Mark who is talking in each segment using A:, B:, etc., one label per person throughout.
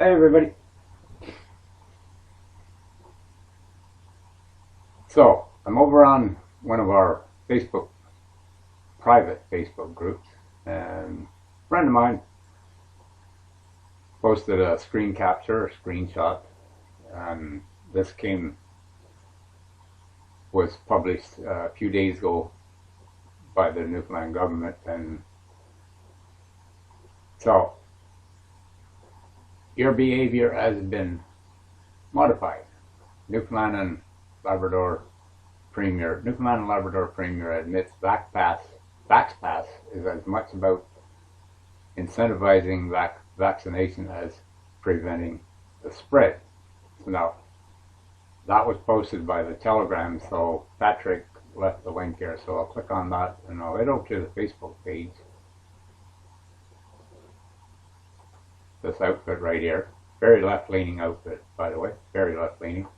A: Hey everybody. So I'm over on one of our private Facebook groups, and a friend of mine posted a screen capture, a screenshot, and this was published a few days ago by the Newfoundland government, and so your behavior has been modified. Newfoundland and Labrador Premier admits VaxPass is as much about incentivizing vaccination as preventing the spread. So now, that was posted by the Telegram, so Patrick left the link here, so I'll click on that and I'll head over to the Facebook page. This outfit right here, very left-leaning outfit, by the way, very left-leaning.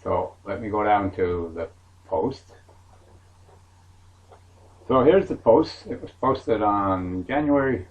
A: So let me go down to the post. So here's the post. It was posted on January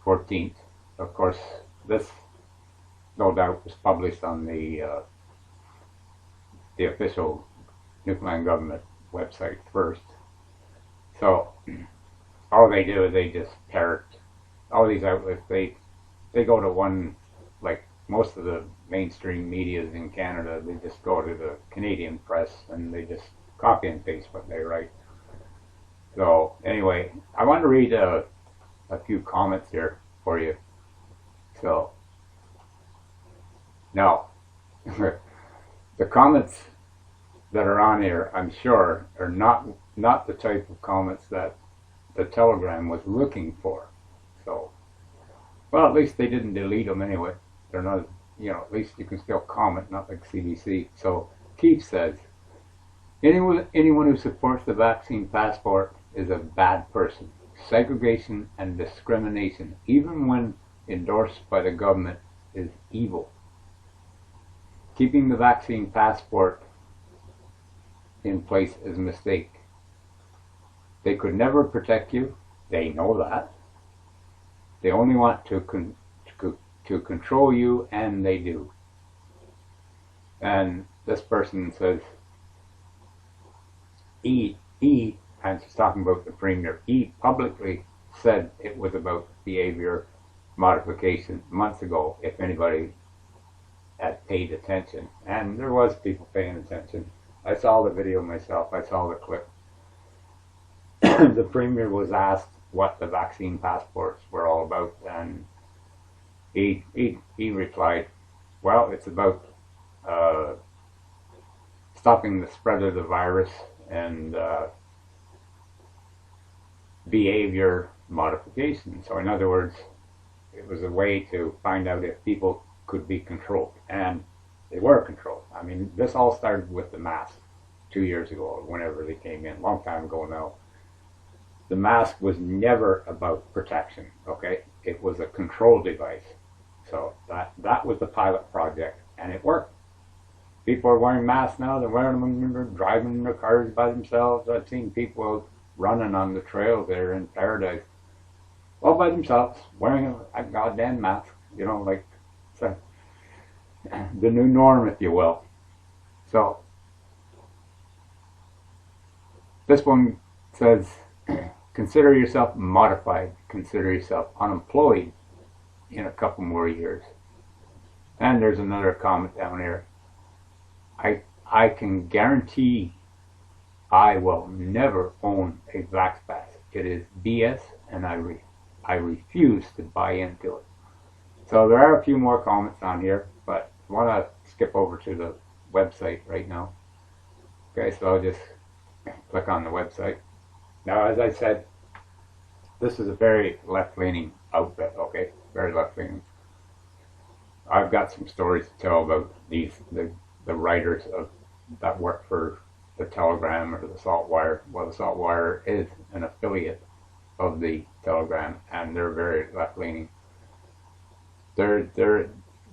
A: 14th. Of course, this no doubt was published on the official Newfoundland government website first. So all they do is they just parrot all these outlets. They go to one, like most of the mainstream medias in Canada, they just go to the Canadian press and they just copy and paste what they write. So anyway, I want to read a few comments here for you. So now the comments that are on here, I'm sure, are not the type of comments that the Telegram was looking for. So, well, at least they didn't delete them anyway. They're not, at least you can still comment, not like CBC. So Keith says, anyone who supports the vaccine passport is a bad person. Segregation and discrimination, even when endorsed by the government, is evil. Keeping the vaccine passport in place is a mistake. They could never protect you. They know that. They only want to control you, and they do. And this person says, and she's talking about the Premier, publicly said it was about behavior modification months ago, if anybody had paid attention. And there was people paying attention. I saw the video myself. I saw the clip. The Premier was asked what the vaccine passports were all about, and he replied, well, it's about stopping the spread of the virus and behavior modification. So in other words, it was a way to find out if people could be controlled, and they were controlled. I mean, this all started with the mask 2 years ago, or whenever they came in, a long time ago now. The mask was never about protection, okay? It was a control device. So that was the pilot project, and it worked. People are wearing masks now. They're wearing them when they're driving in their cars by themselves. I've seen people running on the trail there in Paradise, all by themselves, wearing a goddamn mask. Like it's the new norm, if you will. So this one says, consider yourself modified. Consider yourself unemployed in a couple more years. And there's another comment down here. I can guarantee I will never own a VaxPass. It is BS, and I refuse to buy into it. So there are a few more comments on here, but I want to skip over to the website right now. Okay, so I'll just click on the website. Now, as I said, this is a very left-leaning outfit, okay? Very left-leaning. I've got some stories to tell about the writers that work for the Telegram or the Saltwire. Well, the Saltwire is an affiliate of the Telegram, and they're very left-leaning. They're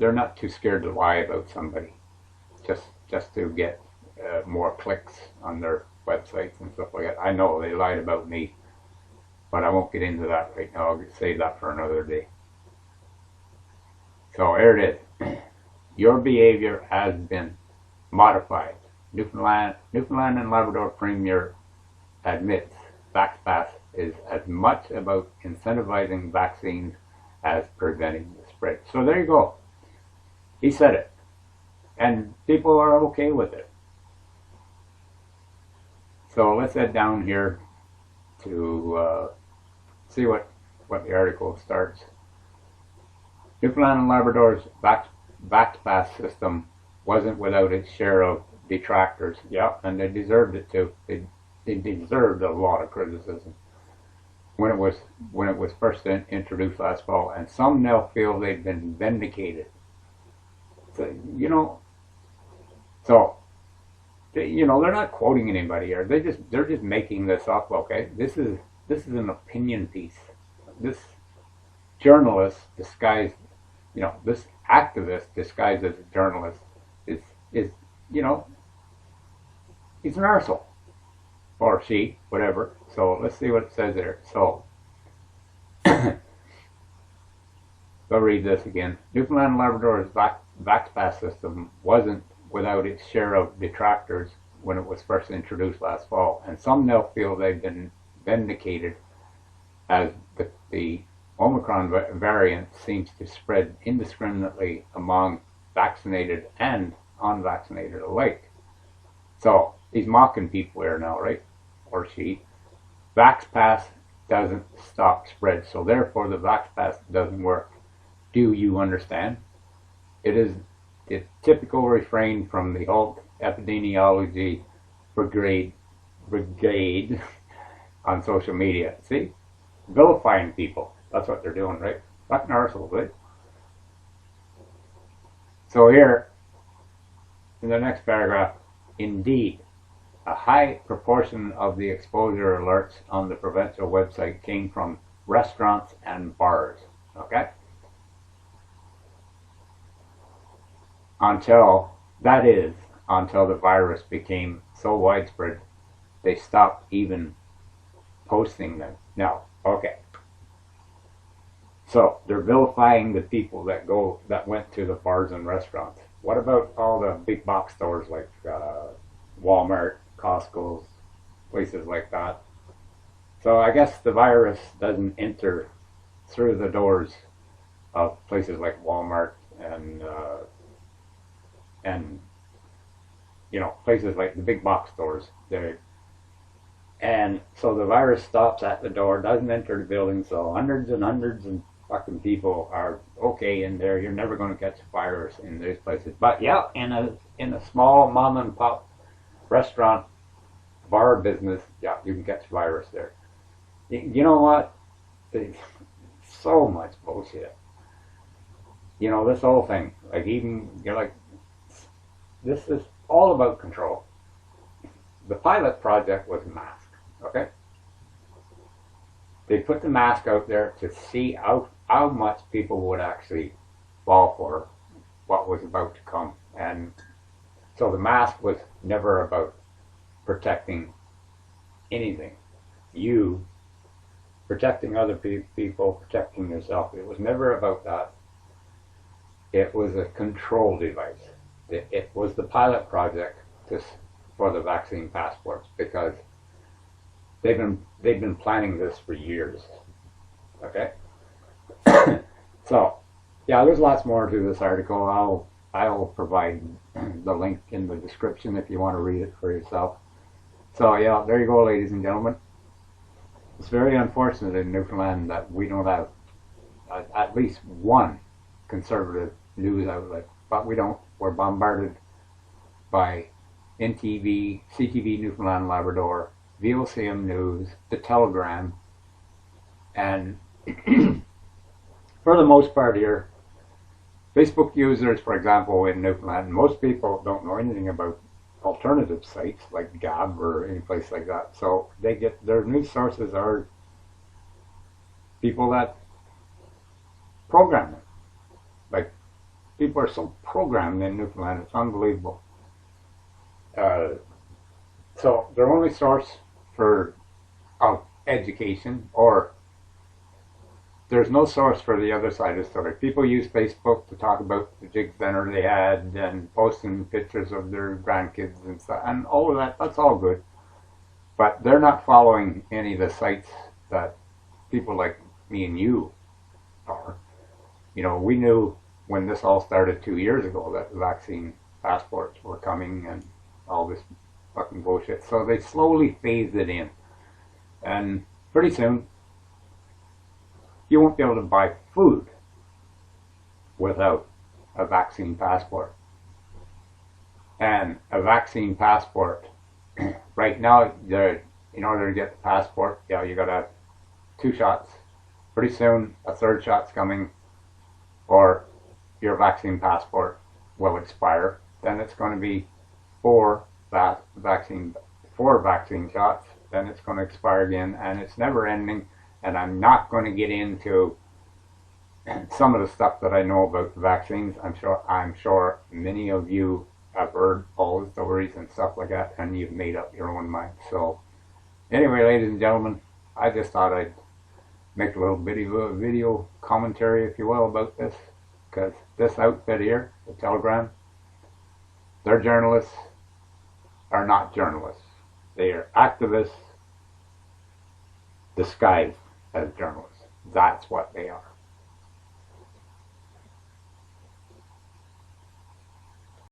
A: not too scared to lie about somebody, just to get more clicks on their websites and stuff like that. I know they lied about me, but I won't get into that right now. I'll save that for another day. So here it is. Your behavior has been modified. Newfoundland and Labrador Premier admits VaxPass is as much about incentivizing vaccines as preventing the spread. So there you go. He said it. And people are okay with it. So let's head down here to see what the article starts. Newfoundland and Labrador's VaxPass system wasn't without its share of detractors. Yeah, and they deserved it too. They deserved a lot of criticism when it was first introduced last fall, and some now feel they've been vindicated. So, they're not quoting anybody here. They're just making this up. Okay, this is an opinion piece. This journalist disguised, this activist disguised as a journalist is he's an arsehole. Or she, whatever. So let's see what it says there. So, I'll read this again. Newfoundland and Labrador's VaxPass system wasn't without its share of detractors when it was first introduced last fall, and some now feel they've been vindicated as the Omicron variant seems to spread indiscriminately among vaccinated and unvaccinated alike. So he's mocking people here now, right? Or she. VaxPass doesn't stop spread, so therefore the VaxPass doesn't work. Do you understand? It is the typical refrain from the alt epidemiology brigade on social media. See? Vilifying people. That's what they're doing, right? Fucking arseholes, right? So here, in the next paragraph, indeed, a high proportion of the exposure alerts on the provincial website came from restaurants and bars. Okay? Until the virus became so widespread, they stopped even posting them. Now, okay. So they're vilifying the people that went to the bars and restaurants. What about all the big box stores like Walmart, Costco's, places like that? So I guess the virus doesn't enter through the doors of places like Walmart and places like the big box stores. And so the virus stops at the door, doesn't enter the building. So hundreds and hundreds of fucking people are okay in there. You're never going to catch a virus in those places. But yeah, in a small mom and pop restaurant, bar business, yeah, you can catch a virus there. You know what? So much bullshit. This whole thing. Like, even, this is all about control. The pilot project was mask, okay? They put the mask out there to see how much people would actually fall for what was about to come. And so the mask was never about protecting anything. You protecting other people, protecting yourself. It was never about that. It was a control device. It was the pilot project for the vaccine passports, because they've been planning this for years. Okay. So yeah, there's lots more to this article. I'll provide the link in the description if you want to read it for yourself. So yeah, there you go, ladies and gentlemen. It's very unfortunate in Newfoundland that we don't have at least one conservative news outlet, but we don't. We're bombarded by NTV, CTV Newfoundland and Labrador, VOCM News, The Telegram, and for the most part here, Facebook users, for example, in Newfoundland, most people don't know anything about alternative sites like Gab or any place like that. So they get their news sources are people that program them. Like, people are so programmed in Newfoundland, it's unbelievable. So their only source of education or there's no source for the other side of the story. People use Facebook to talk about the jig dinner they had and posting pictures of their grandkids and stuff, and all of that, that's all good. But they're not following any of the sites that people like me and you are. You know, we knew when this all started 2 years ago that vaccine passports were coming and all this fucking bullshit. So they slowly phased it in. And pretty soon, you won't be able to buy food without a vaccine passport. And a vaccine passport, right now, in order to get the passport, yeah, you gotta have 2 shots. Pretty soon, a 3rd shot's coming, or your vaccine passport will expire. Then it's going to be 4 vaccine shots. Then it's going to expire again, and it's never ending. And I'm not going to get into some of the stuff that I know about the vaccines. I'm sure many of you have heard all the stories and stuff like that, and you've made up your own mind. So anyway, ladies and gentlemen, I just thought I'd make a little bit of a video commentary, if you will, about this, because this outfit here, the Telegram, their journalists are not journalists. They are activists disguised as journalists. That's what they are.